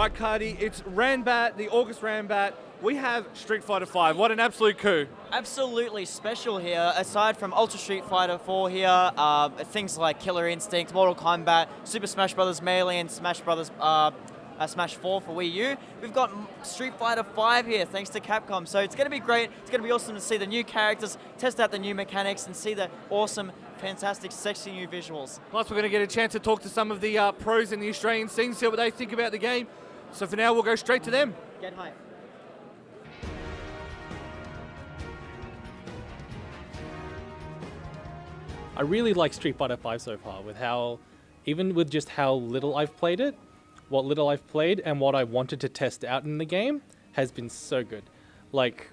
right, Cardi, it's Ranbat, the August Ranbat. We have Street Fighter V. What an absolute coup. Absolutely special here. Aside from Ultra Street Fighter 4 here, things like Killer Instinct, Mortal Kombat, Super Smash Bros. Melee, and Smash Bros. Smash 4 for Wii U. We've got Street Fighter 5 here, thanks to Capcom. So it's going to be great. It's going to be awesome to see the new characters, test out the new mechanics, and see the awesome, fantastic, sexy new visuals. Plus, we're going to get a chance to talk to some of the pros in the Australian scene, see what they think about the game. So for now, we'll go straight to them. Get hype. I really like Street Fighter V so far, even with just how little I've played it, what little I've played and what I wanted to test out in the game has been so good. Like,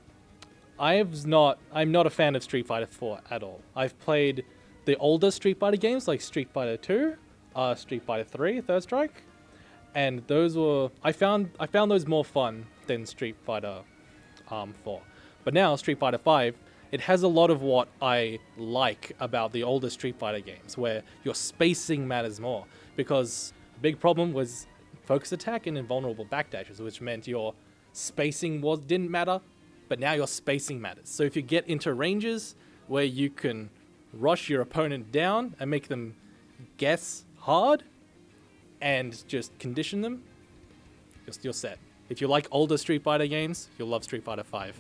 I'm not a fan of Street Fighter 4 at all. I've played the older Street Fighter games like Street Fighter 2, Street Fighter 3, Third Strike, and I found those more fun than Street Fighter 4. But now Street Fighter 5, it has a lot of what I like about the older Street Fighter games, where your spacing matters more. Because the big problem was focus attack and invulnerable backdashes, which meant your spacing didn't matter, but now your spacing matters. So if you get into ranges where you can rush your opponent down and make them guess hard and just condition them, you're set. If you like older Street Fighter games, you'll love Street Fighter 5.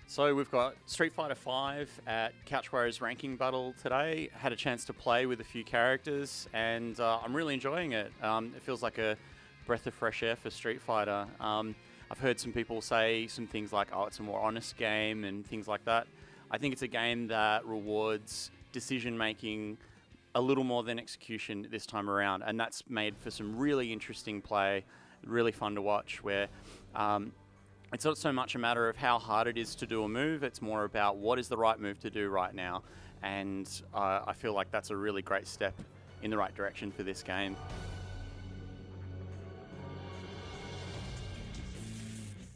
So we've got Street Fighter V at Couch Warriors ranking battle today. Had a chance to play with a few characters, and I'm really enjoying it. It feels like a breath of fresh air for Street Fighter. I've heard some people say some things like, oh, it's a more honest game and things like that. I think it's a game that rewards decision-making a little more than execution this time around, and that's made for some really interesting play, really fun to watch, where it's not so much a matter of how hard it is to do a move, it's more about what is the right move to do right now. And I feel like that's a really great step in the right direction for this game.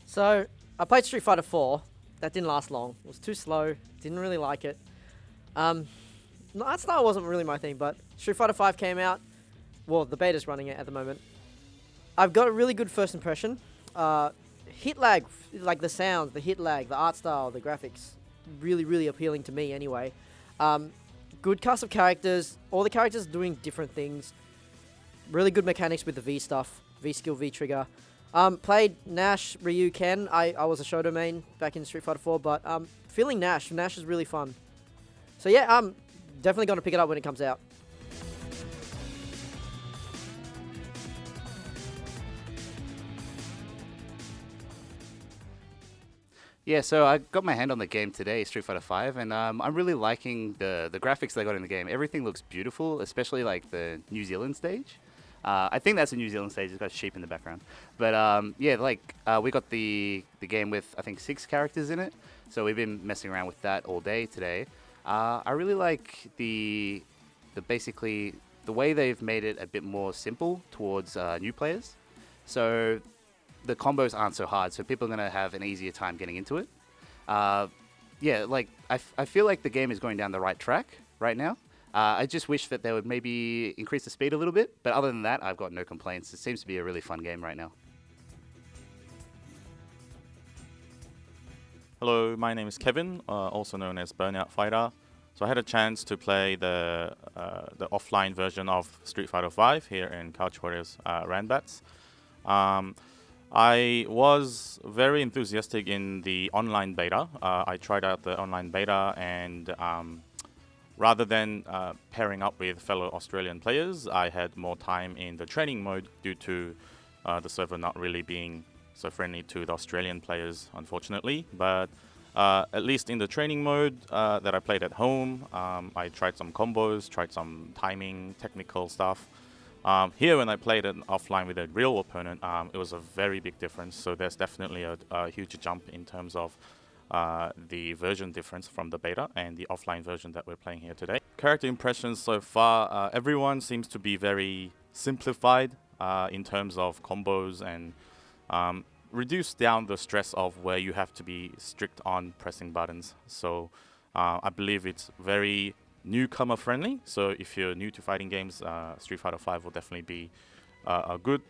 So, I played Street Fighter 4. That didn't last long. It was too slow. Didn't really like it. Art style wasn't really my thing, but Street Fighter 5 came out. Well, the beta's running it at the moment. I've got a really good first impression. Hit lag, like the sounds, the hit lag, the art style, the graphics, really, really appealing to me anyway. Good cast of characters, all the characters doing different things. Really good mechanics with the V stuff, V skill, V trigger. Played Nash, Ryu, Ken. I was a Shoto main back in Street Fighter 4, but feeling Nash is really fun. So yeah, I'm definitely going to pick it up when it comes out. Yeah, so I got my hand on the game today, Street Fighter V, and I'm really liking the graphics they got in the game. Everything looks beautiful, especially like the New Zealand stage. I think that's a New Zealand stage. It's got sheep in the background. But yeah, we got the game with, I think, 6 characters in it. So we've been messing around with that all day today. I really like the basically the way they've made it a bit more simple towards new players. So the combos aren't so hard, so people are going to have an easier time getting into it. Yeah, like I feel like the game is going down the right track right now. I just wish that they would maybe increase the speed a little bit, but other than that, I've got no complaints. It seems to be a really fun game right now. Hello, my name is Kevin, also known as Burnout Fighter. So I had a chance to play the offline version of Street Fighter V here in Couch Warriors Ranbats. I was very enthusiastic in the online beta. I tried out the online beta, and rather than pairing up with fellow Australian players, I had more time in the training mode due to the server not really being so friendly to the Australian players, unfortunately. But at least in the training mode that I played at home, I tried some combos, tried some timing, technical stuff. Here, when I played it offline with a real opponent, it was a very big difference. So there's definitely a huge jump in terms of the version difference from the beta and the offline version that we're playing here today. Character impressions so far, everyone seems to be very simplified in terms of combos and reduce down the stress of where you have to be strict on pressing buttons. So I believe it's very newcomer friendly. So if you're new to fighting games, Street Fighter V will definitely be a good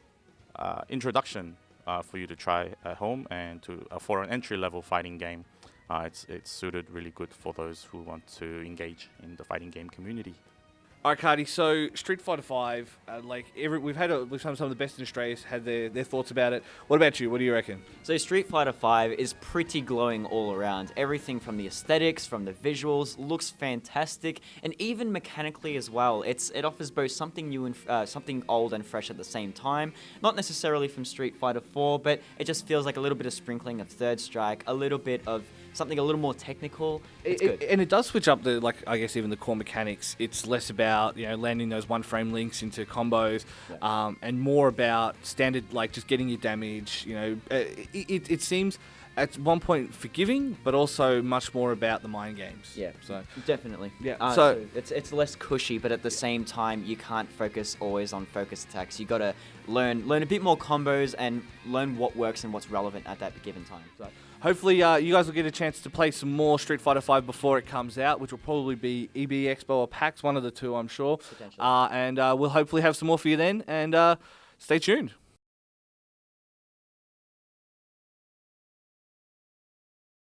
introduction for you to try at home, and for an entry level fighting game. It's suited really good for those who want to engage in the fighting game community. All right, Cardi. So Street Fighter V, we've had some of the best in Australia had their thoughts about it. What about you? What do you reckon? So Street Fighter V is pretty glowing all around. Everything from the aesthetics, from the visuals, looks fantastic, and even mechanically as well. It offers both something new and something old and fresh at the same time. Not necessarily from Street Fighter 4, but it just feels like a little bit of sprinkling of Third Strike, a little bit of something a little more technical. It's good. And it does switch up even the core mechanics. It's less about landing those one frame links into combos, and more about standard just getting your damage. It seems at one point forgiving, but also much more about the mind games. Yeah, So definitely. Yeah. So it's less cushy, but at the same time, you can't focus always on focus attacks. You got to learn a bit more combos and learn what works and what's relevant at that given time. So hopefully, you guys will get a chance to play some more Street Fighter V before it comes out, which will probably be EB Expo or PAX, one of the two, I'm sure. Potentially. And we'll hopefully have some more for you then. And stay tuned.